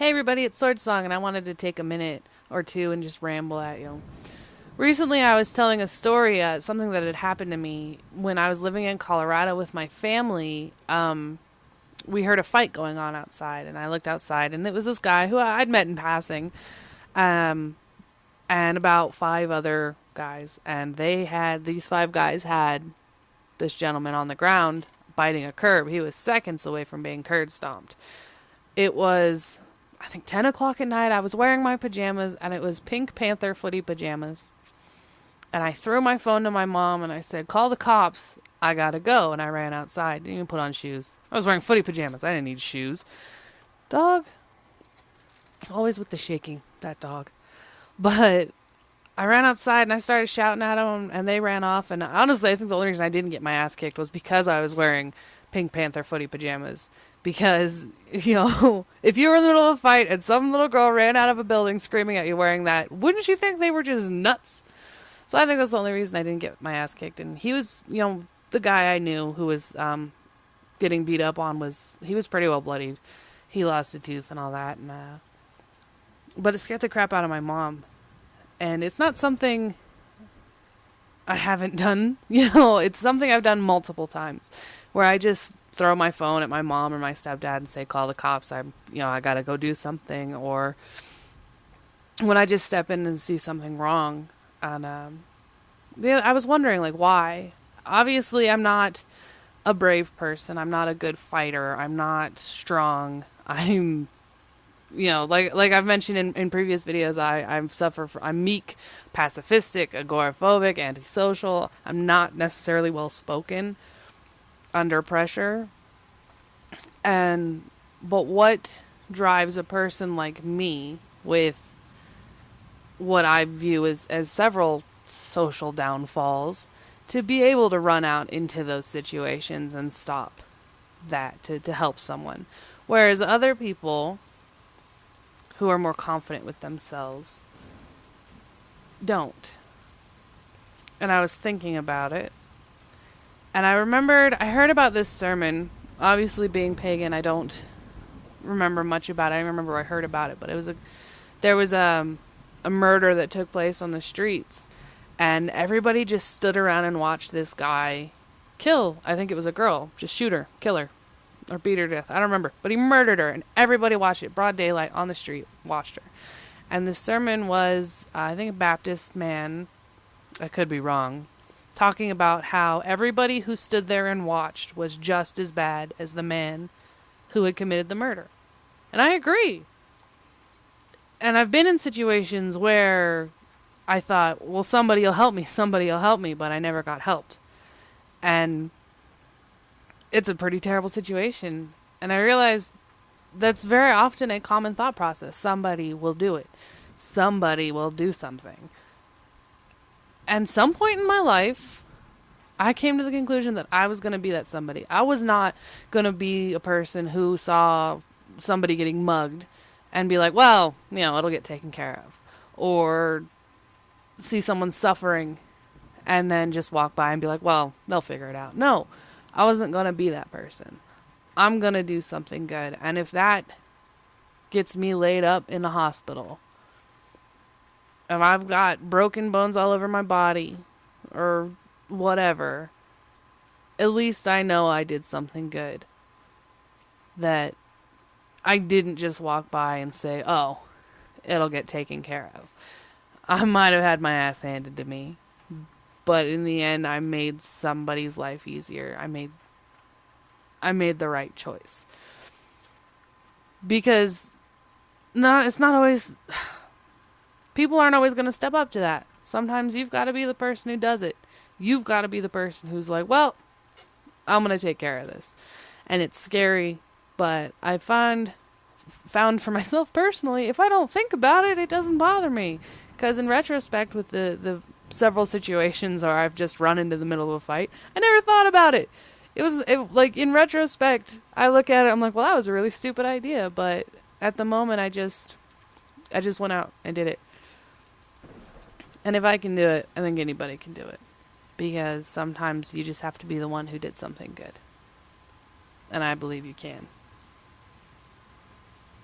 Hey everybody, it's Sword Song, and I wanted to take a minute or two and just ramble at you. Recently, I was telling a story, something that had happened to me when I was living in Colorado with my family. We heard a fight going on outside, and I looked outside, and it was this guy who I'd met in passing, um, and about five other guys, and these five guys had this gentleman on the ground biting a curb. He was seconds away from being curb stomped. It was, I think, 10 o'clock at night. I was wearing my pajamas, and it was Pink Panther footy pajamas. And I threw my phone to my mom, and I said, call the cops. I gotta go. And I ran outside. Didn't even put on shoes. I was wearing footy pajamas. I didn't need shoes. Dog. Always with the shaking, that dog. But I ran outside, and I started shouting at them, and they ran off. And honestly, I think the only reason I didn't get my ass kicked was because I was wearing Pink Panther footy pajamas. Because, if you were in the middle of a fight and some little girl ran out of a building screaming at you wearing that, wouldn't you think they were just nuts? So I think that's the only reason I didn't get my ass kicked. And he was, the guy I knew who was getting beat up on he was pretty well bloodied. He lost a tooth and all that. But it scared the crap out of my mom. And it's not something I haven't done. It's something I've done multiple times where I just throw my phone at my mom or my stepdad and say, call the cops. I gotta go do something. Or when I just step in and see something wrong. And I was wondering, why? Obviously, I'm not a brave person. I'm not a good fighter. I'm not strong. I'm, like I've mentioned in previous videos, I'm meek, pacifistic, agoraphobic, antisocial. I'm not necessarily well spoken under pressure. But what drives a person like me with what I view as several social downfalls to be able to run out into those situations and stop that to help someone. Whereas other people who are more confident with themselves don't. And I was thinking about it. And I heard about this sermon. Obviously, being pagan, I don't remember much about it. I remember I heard about it, but there was a murder that took place on the streets, and everybody just stood around and watched this guy kill. I think it was a girl, just shoot her, kill her, or beat her to death. I don't remember, but he murdered her, and everybody watched it, broad daylight on the street, watched her. And the sermon was, I think, a Baptist man. I could be wrong. Talking about how everybody who stood there and watched was just as bad as the man who had committed the murder. And I agree. And I've been in situations where I thought, well, somebody will help me, but I never got helped. And it's a pretty terrible situation. And I realized that's very often a common thought process. Somebody will do it. Somebody will do something. And some point in my life, I came to the conclusion that I was going to be that somebody. I was not going to be a person who saw somebody getting mugged and be like, well, it'll get taken care of. Or see someone suffering and then just walk by and be like, well, they'll figure it out. No, I wasn't going to be that person. I'm going to do something good. And if that gets me laid up in the hospital, if I've got broken bones all over my body or whatever, at least I know I did something good. That I didn't just walk by and say, oh, it'll get taken care of. I might have had my ass handed to me, but in the end, I made somebody's life easier. I made the right choice. Because it's not always... People aren't always going to step up to that. Sometimes you've got to be the person who does it. You've got to be the person who's like, well, I'm going to take care of this. And it's scary, but I found for myself personally, if I don't think about it, it doesn't bother me. Because in retrospect, with the several situations where I've just run into the middle of a fight, I never thought about it. In retrospect, I look at it, I'm like, well, that was a really stupid idea. But at the moment, I just went out and did it. And if I can do it, I think anybody can do it. Because sometimes you just have to be the one who did something good. And I believe you can.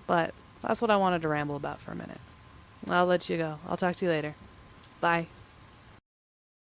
But That's what I wanted to ramble about for a minute. I'll let you go. I'll talk to you later. Bye.